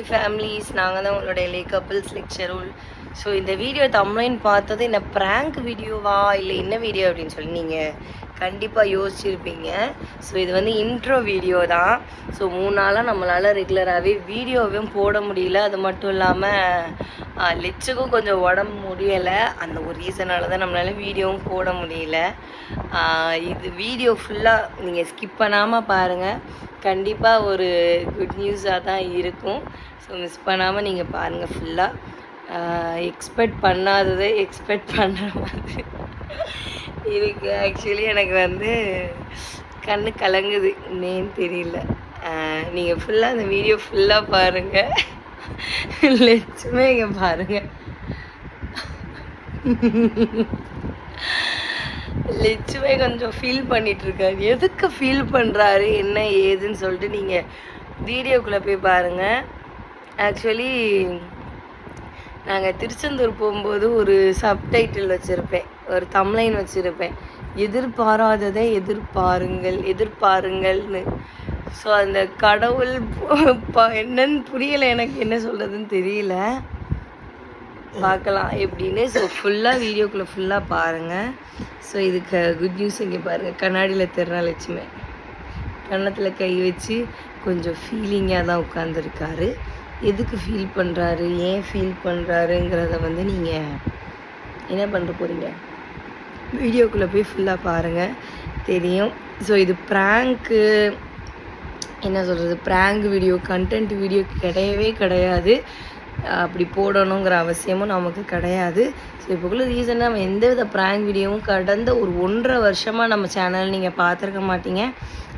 Families, நாங்கள் தான் உங்களோட எல்ஏ கப்பிள்ஸ் லெக்சரூல். ஸோ இந்த வீடியோ தம்ப்லைன் பார்த்தது என்ன ப்ராங்க் வீடியோவா இல்லை என்ன வீடியோ அப்படின்னு சொல்லி நீங்கள் கண்டிப்பாக யோசிச்சிருப்பீங்க. ஸோ இது வந்து இன்ட்ரோ வீடியோ தான். ஸோ 3 நாளாக நம்மளால் ரெகுலராகவே வீடியோவும் போட முடியல. அது மட்டும் இல்லாமல் லெச்சுக்கும் கொஞ்சம் உடம்பு முடியலை. அந்த ஒரு ரீசனால தான் நம்மளால் வீடியோவும் போட முடியல. இது வீடியோ ஃபுல்லாக நீங்கள் ஸ்கிப் பண்ணாமல் பாருங்கள். கண்டிப்பாக ஒரு குட் நியூஸாக தான் இருக்கும். ஸோ மிஸ் பண்ணாமல் நீங்கள் பாருங்கள் ஃபுல்லாக. எக்ஸ்பெக்ட் பண்ணாததை எக்ஸ்பெக்ட் பண்ணுற மாதிரி இருக்கு. ஆக்சுவலி எனக்கு வந்து கண்ணு கலங்குது, என்னன்னு தெரியல. நீங்கள் ஃபுல்லாக அந்த வீடியோ ஃபுல்லாக பாருங்கள். லட்சுமே இங்கே பாருங்கள். லட்சுமே கொஞ்சம் ஃபீல் பண்ணிகிட்ருக்காரு. எதுக்கு ஃபீல் பண்ணுறாரு என்ன ஏதுன்னு சொல்லிட்டு நீங்கள் வீடியோக்குள்ளே போய் பாருங்கள். ஆக்சுவலி நாங்கள் திருச்செந்தூர் போகும்போது ஒரு சப்டைட்டில் வச்சுருப்பேன், ஒரு தம்ப்லைன் வச்சுருப்பேன், எதிர்பாராததை எதிர்பாருங்கள்னு. ஸோ அந்த கடவுள் என்னன்னு புரியலை, எனக்கு என்ன சொல்கிறதுன்னு தெரியல. பார்க்கலாம் எப்படின்னு. ஸோ ஃபுல்லாக வீடியோக்குள்ளே ஃபுல்லாக பாருங்கள். ஸோ இதுக்கு குட் நியூஸ் இங்கே பாருங்கள். கண்ணாடியில் தெரிற லட்சுமி கன்னத்தில் கை வச்சு கொஞ்சம் ஃபீலிங்காக தான் உட்காந்துருக்காரு. எதுக்கு ஃபீல் பண்ணுறாரு, ஏன் ஃபீல் பண்ணுறாருங்கிறத வந்து நீங்கள் என்ன பண்ணுற போகிறீங்க, வீடியோக்குள்ளே போய் ஃபுல்லாக பாருங்கள், தெரியும். ஸோ இது ப்ராங்க்கு, என்ன சொல்கிறது, ப்ராங்க் வீடியோ, கண்டென்ட் வீடியோ கிடையவே கிடையாது. அப்படி போடணுங்கிற அவசியமும் நமக்கு கிடையாது. ஸோ இப்போக்குள்ள ரீசனாக நம்ம எந்த வித ப்ராங்க் வீடியோவும் கடந்த ஒரு 1.5 வருஷமாக நம்ம சேனல் நீங்கள் பார்த்துருக்க மாட்டீங்க.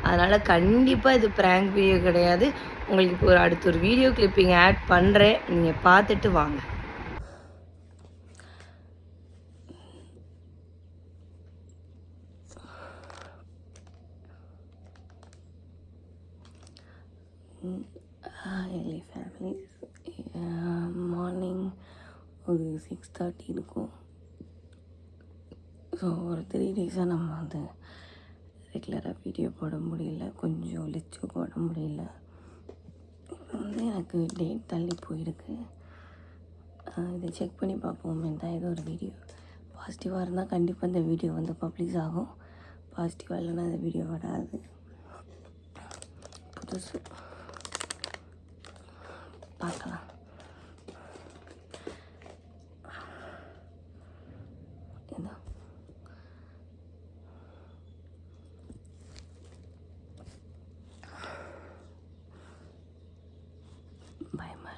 அதனால் கண்டிப்பாக இது ப்ராங்க் வீடியோ கிடையாது. உங்களுக்கு இப்போ அடுத்த ஒரு வீடியோ கிளிப்பிங் ஆட் பண்ணுறேன், நீங்கள் பார்த்துட்டு வாங்க. எல்ஏ ஃபேமிலி மார்னிங் ஒரு 6:30 இருக்கும். ஸோ ஒரு 3 டேஸாக நம்ம வந்து ரெகுலராக வீடியோ போட முடியல, கொஞ்சம் லெச்சு போட முடியல. இப்போ வந்து எனக்கு டேட் தள்ளி போயிருக்கு. இதை செக் பண்ணி பார்ப்போமே தான் ஏதோ ஒரு வீடியோ பாசிட்டிவாக இருந்தால் கண்டிப்பாக இந்த வீடியோ வந்து பப்ளிஷ் ஆகும். பாசிட்டிவாக இல்லைன்னா இந்த வீடியோ வராது. புதுசு பார்க்கலாம். ஏதோ பயமாக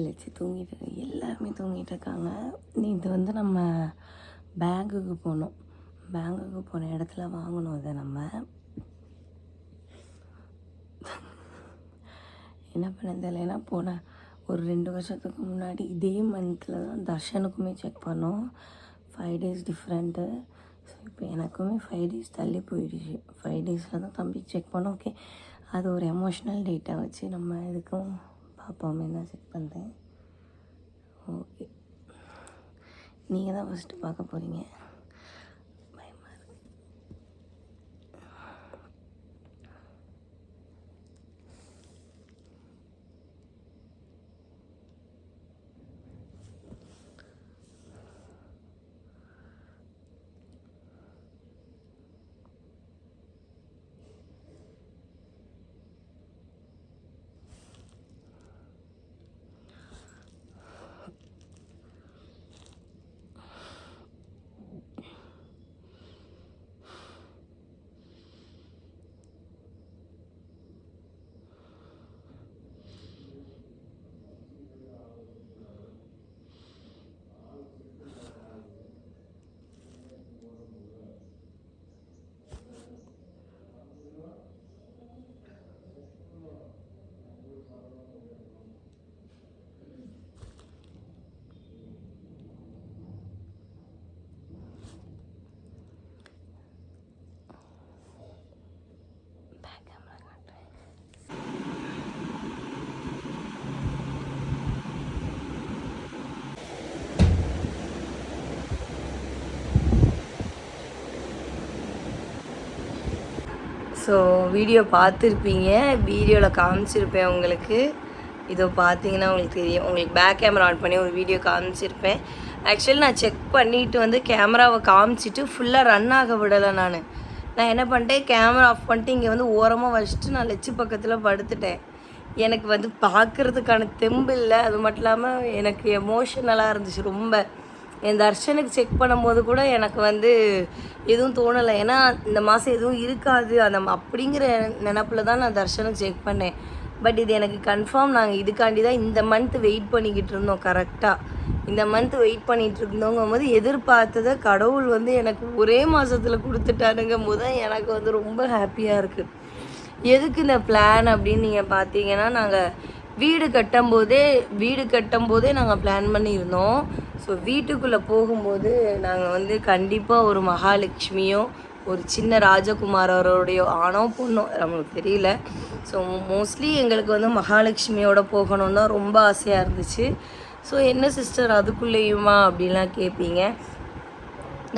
லட்சி தூங்கிட்டு, எல்லாருமே தூங்கிட்டு இருக்காங்க. இது வந்து நம்ம பேங்குக்கு போனோம். பேங்குக்கு போன இடத்துல வாங்கணும். அதை நம்ம என்ன பண்ண தெரியல. ஏன்னா போன ஒரு 2 வருஷத்துக்கு முன்னாடி இதே மந்தில் தான் தர்ஷனுக்குமே செக் பண்ணோம். 5 டேஸ் டிஃப்ரெண்ட்டு. ஸோ இப்போ எனக்குமே 5 டேஸ் தள்ளி போயிடுச்சு. 5 டேஸில் தான் தம்பி செக் பண்ணோம். ஓகே, அது ஒரு எமோஷ்னல் டேட்டாக வச்சு நம்ம இதுக்கும் பார்ப்போமே தான் செக் பண்ணுறேன். ஓகே, நீங்கள் தான் ஃபஸ்ட்டு பார்க்க போகிறீங்க. ஸோ வீடியோ பார்த்துருப்பீங்க, வீடியோவில் காமிச்சிருப்பேன் உங்களுக்கு. இதோ பார்த்தீங்கன்னா உங்களுக்கு தெரியும். உங்களுக்கு பேக் கேமரா ஆன் பண்ணி ஒரு வீடியோ காமிச்சிருப்பேன். ஆக்சுவலி நான் செக் பண்ணிவிட்டு வந்து கேமராவை காமிச்சிட்டு ஃபுல்லாக ரன் ஆக விடலை. நான் என்ன பண்ணிட்டேன், கேமரா ஆஃப் பண்ணிட்டு இங்கே வந்து ஓரமாக வச்சுட்டு நான் லெச்சு பக்கத்தில் படுத்துட்டேன். எனக்கு வந்து பார்க்குறதுக்கான தெம்பு இல்லை. அது மட்டும் இல்லாமல் எனக்கு எமோஷனலாக இருந்துச்சு ரொம்ப. என் தர்ஷனுக்கு செக் பண்ணும்போது கூட எனக்கு வந்து எதுவும் தோணலை. ஏன்னா இந்த மாதம் எதுவும் இருக்காது அப்படிங்கிற நினப்பில் தான் நான் தர்ஷனுக்கு செக் பண்ணேன். பட் இது எனக்கு கன்ஃபார்ம். நாங்கள் இதுக்காண்டி தான் இந்த மந்த் வெயிட் பண்ணிக்கிட்டு இருந்தோம். கரெக்டாக இந்த மந்த் வெயிட் பண்ணிகிட்டு இருந்தோங்கும் போது எதிர்பார்த்ததை கடவுள் வந்து எனக்கு ஒரே மாதத்தில் கொடுத்துட்டாருங்கும் போது தான் எனக்கு வந்து ரொம்ப ஹாப்பியாக இருக்குது. எதுக்கு இந்த பிளான் அப்படின்னு நீங்கள் பார்த்தீங்கன்னா, நாங்கள் வீடு கட்டும்போதே நாங்கள் பிளான் பண்ணியிருந்தோம். ஸோ வீட்டுக்குள்ளே போகும்போது நாங்கள் வந்து கண்டிப்பாக ஒரு மகாலட்சுமியோ ஒரு சின்ன ராஜகுமாரோடைய ஆணோ பொண்ணோ நம்மளுக்கு தெரியல. ஸோ மோஸ்ட்லி எங்களுக்கு வந்து மகாலட்சுமியோட போகணுன்னு தான் ரொம்ப ஆசையாக இருந்துச்சு. ஸோ என்ன சிஸ்டர் அதுக்குள்ளேயுமா அப்படின்லாம் கேட்பீங்க.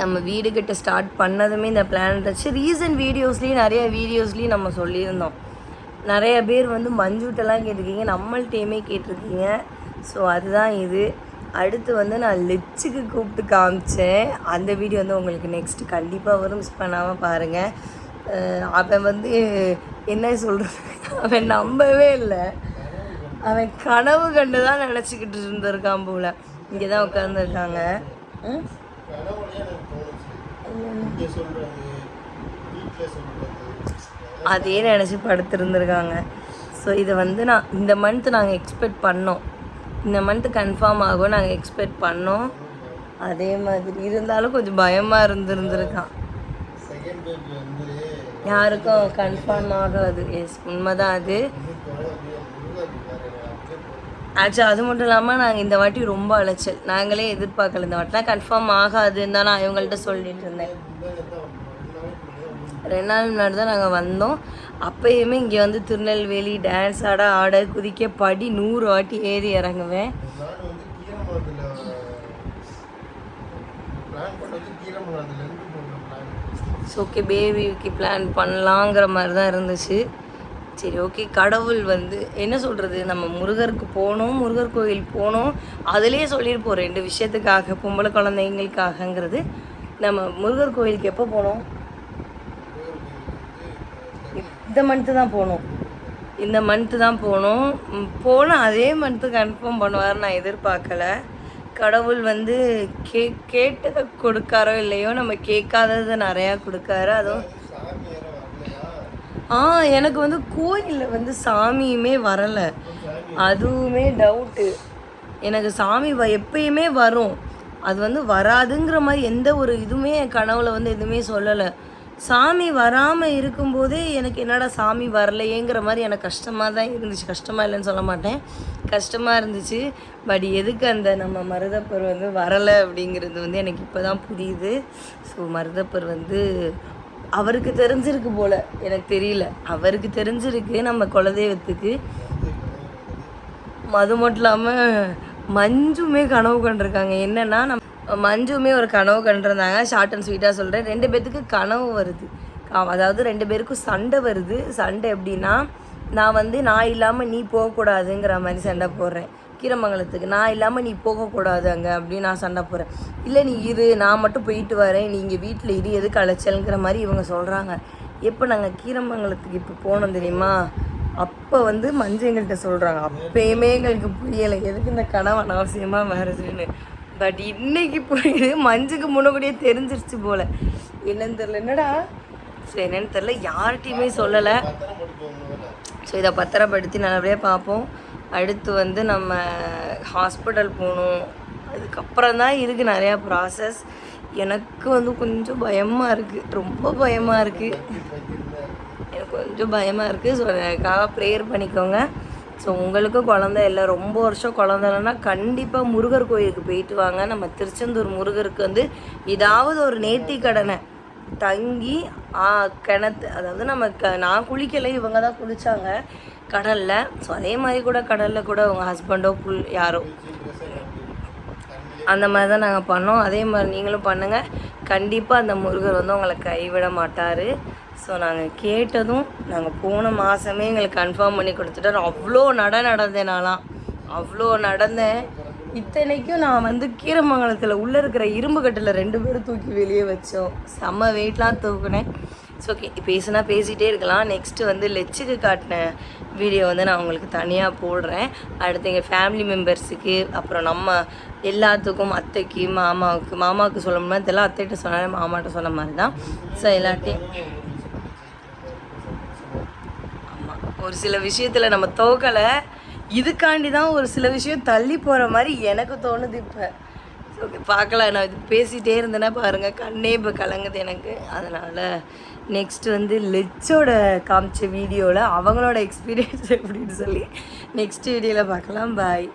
நம்ம வீடு கிட்ட ஸ்டார்ட் பண்ணதுமே இந்த பிளான் இருந்துச்சு. ரீசன்ட் நிறைய வீடியோஸ்லேயும் நம்ம சொல்லியிருந்தோம். நிறைய பேர் வந்து மஞ்சுட்டெல்லாம் கேட்டிருக்கீங்க, நம்மள்கிட்டையுமே கேட்டிருக்கீங்க. ஸோ அதுதான் இது. அடுத்து வந்து நான் லெச்சுக்கு கூப்பிட்டு காமிச்சேன். அந்த வீடியோ வந்து உங்களுக்கு நெக்ஸ்ட்டு கண்டிப்பாக வரும், மிஸ் பண்ணாமல் பாருங்கள். அவன் வந்து என்ன சொல்கிறது, அவன் நம்பவே இல்லை. அவன் கனவு கண்டு தான் நினச்சிக்கிட்டு இருந்திருக்கான் போல். இங்கே தான் உட்காந்துருக்காங்க. அதே நினச்சி படுத்துருந்துருக்காங்க. ஸோ இதை வந்து இந்த மந்த் நாங்கள் எக்ஸ்பெக்ட் பண்ணோம். இந்த மந்த்து கன்ஃபார்ம் ஆகும் நாங்கள் எக்ஸ்பெக்ட் பண்ணோம். அதே மாதிரி இருந்தாலும் கொஞ்சம் பயமாக இருந்திருக்கான். யாருக்கும் கன்ஃபார்ம் ஆகாது. எஸ், உண்மைதான் அது. ஆக்சுவலி அது மட்டும் இல்லாமல் நாங்கள் இந்த வாட்டி ரொம்ப அலைச்சல். நாங்களே எதிர்பார்க்கல இந்த வாட்டிலாம் கன்ஃபார்ம் ஆகாதுன்னு தான் நான் இவங்கள்ட்ட சொல்லிட்டு இருந்தேன். 2 நாள் முன்னாடி தான் நாங்கள் வந்தோம். அப்போயுமே இங்கே வந்து திருநெல்வேலி டான்ஸ் ஆட குதிக்க படி 100 வாட்டி ஏறி இறங்குவேன். ஸோ ஓகே, பேபிக்கு பிளான் பண்ணலாங்கிற மாதிரி தான் இருந்துச்சு. சரி ஓகே, கடவுள் வந்து என்ன சொல்கிறது, நம்ம முருகருக்கு போகணும், முருகர் கோயில் போகணும். அதுலேயே சொல்லியிருப்போம் 2 விஷயத்துக்காக, பொம்பளை குழந்தைங்களுக்காகங்கிறது. நம்ம முருகர் கோயிலுக்கு எப்போ போனோம்? இந்த மந்த்து தான் போனோம். போனால் அதே மந்த்து கன்ஃபார்ம் பண்ணுவார் நான் எதிர்பார்க்கல. கடவுள் வந்து கேட்டதை கொடுக்காரோ இல்லையோ, நம்ம கேட்காததை நிறையா கொடுக்காரு. அதுவும் எனக்கு வந்து கோயிலில் வந்து சாமியுமே வரலை, அதுவுமே டவுட்டு. எனக்கு சாமி எப்பயுமே வரும், அது வந்து வராதுங்கிற மாதிரி எந்த ஒரு இதுவுமே என் கனவுல வந்து எதுவுமே சொல்லலை. சாமி வராமல் இருக்கும்போதே எனக்கு என்னடா சாமி வரலையேங்கிற மாதிரி எனக்கு கஷ்டமாக தான் இருந்துச்சு. கஷ்டமாக இல்லைன்னு சொல்ல மாட்டேன், கஷ்டமாக இருந்துச்சு. பட் எதுக்கு அந்த நம்ம மருதப்பர் வந்து வரலை அப்படிங்கிறது வந்து எனக்கு இப்போ தான் புரியுது. ஸோ மருதப்பர் வந்து அவருக்கு தெரிஞ்சிருக்கு போல், எனக்கு தெரியல, அவருக்கு தெரிஞ்சிருக்கு நம்ம குலதெய்வத்துக்கு. அது மட்டும் இல்லாமல் மஞ்சுமே கனவு கண்டிருக்காங்க. என்னென்னா மஞ்சுமே ஒரு கனவு கண்டிருந்தாங்க. ஷார்ட் அண்ட் ஸ்வீட்டாக சொல்கிறேன். 2 பேர்த்துக்கு கனவு வருது. அதாவது 2 பேருக்கும் சண்டை வருது. சண்டை எப்படின்னா, நான் இல்லாமல் நீ போகக்கூடாதுங்கிற மாதிரி சண்டை போடுறேன். கீரமங்கலத்துக்கு நான் இல்லாமல் நீ போகக்கூடாது அங்கே அப்படின்னு நான் சண்டை போடுறேன். இல்லை நீ இரு, நான் மட்டும் போயிட்டு வரேன், நீங்கள் வீட்டில் இரு, எதுக்கு அலைச்சல்ங்கிற மாதிரி இவங்க சொல்கிறாங்க. எப்போ நாங்கள் கீரமங்கலத்துக்கு இப்போ போனோம் தெரியுமா, அப்போ வந்து மஞ்சள் எங்கள்கிட்ட சொல்கிறாங்க. அப்போயுமே எங்களுக்கு புரியலை எதுக்கு இந்த கனவு அனாவசியமாக வருதுன்னு. பட் இன்னைக்கு புரியுது, மஞ்சுக்கு முன்னக்கூடியே தெரிஞ்சிருச்சு போல். என்னன்னு தெரில, என்னடா சரி என்னன்னு தெரில, யார்கிட்டையுமே சொல்லலை. ஸோ இதை பத்திரப்படுத்தி நல்லபடியாக பார்ப்போம். அடுத்து வந்து நம்ம ஹாஸ்பிட்டல் போகணும். அதுக்கப்புறம் தான் இருக்குது நிறையா ப்ராசஸ். எனக்கு வந்து கொஞ்சம் பயமாக இருக்குது, ரொம்ப பயமாக இருக்குது, எனக்கு கொஞ்சம் பயமாக இருக்குது. ஸோ எனக்காக ப்ரேயர் பண்ணிக்கோங்க. ஸோ உங்களுக்கும் குழந்தை இல்லை, ரொம்ப வருஷம் குழந்தை இல்லைன்னா கண்டிப்பாக முருகர் கோயிலுக்கு போயிட்டு வாங்க. நம்ம திருச்செந்தூர் முருகருக்கு வந்து ஏதாவது ஒரு நேர்த்தி கடனை தங்கி கிணத்து, அதாவது நம்ம நான் குளிக்கலை, இவங்க தான் குளித்தாங்க கடலில். ஸோ அதே மாதிரி கூட கடலில் கூட உங்கள் ஹஸ்பண்டோ யாரோ அந்த மாதிரி தான் நாங்கள் பண்ணோம். அதே மாதிரி நீங்களும் பண்ணுங்கள். கண்டிப்பாக அந்த முருகர் வந்து உங்களை கைவிட மாட்டார். ஸோ நாங்கள் கேட்டதும் நாங்கள் போன மாதமே எங்களுக்கு கன்ஃபார்ம் பண்ணி கொடுத்துட்டாரு. அவ்வளோ நடந்தேன் நான்லாம், அவ்வளோ நடந்தேன். இத்தனைக்கும் நான் வந்து கீரமங்கலத்தில் உள்ளே இருக்கிற இரும்பு கட்டில் 2 பேரும் தூக்கி வெளியே வச்சோம். செம்ம வெயிட்லாம் தூக்குனேன். ஸோ ஓகே, பேசினா பேசிகிட்டே இருக்கலாம். நெக்ஸ்ட்டு வந்து லெச்சுக்கு காட்டின வீடியோ வந்து நான் உங்களுக்கு தனியாக போடுறேன். அடுத்து எங்கள் ஃபேமிலி மெம்பர்ஸுக்கு, அப்புறம் நம்ம எல்லாத்துக்கும், அத்தைக்கு, மாமாவுக்கு சொல்லணும்னா இதெல்லாம் அத்தைகிட்ட சொன்னாலும் மாமாட்ட சொன்ன மாதிரி தான். ஸோ எல்லாத்தையும் ஆமாம், ஒரு சில விஷயத்தில் நம்ம தோக்கலை, இதுக்காண்டி தான் ஒரு சில விஷயம் தள்ளி போகிற மாதிரி எனக்கு தோணுது இப்போ. ஓகே, பார்க்கலாம். நான் இது பேசிகிட்டே இருந்தேன்னா பாருங்கள், கண்ணே இப்போ கலங்குது எனக்கு. அதனால் நெக்ஸ்ட்டு வந்து லெச்சோட காமிச்ச வீடியோவில் அவங்களோட எக்ஸ்பீரியன்ஸ் எப்படின்னு சொல்லி நெக்ஸ்ட் வீடியோவில் பார்க்கலாம். பாய்.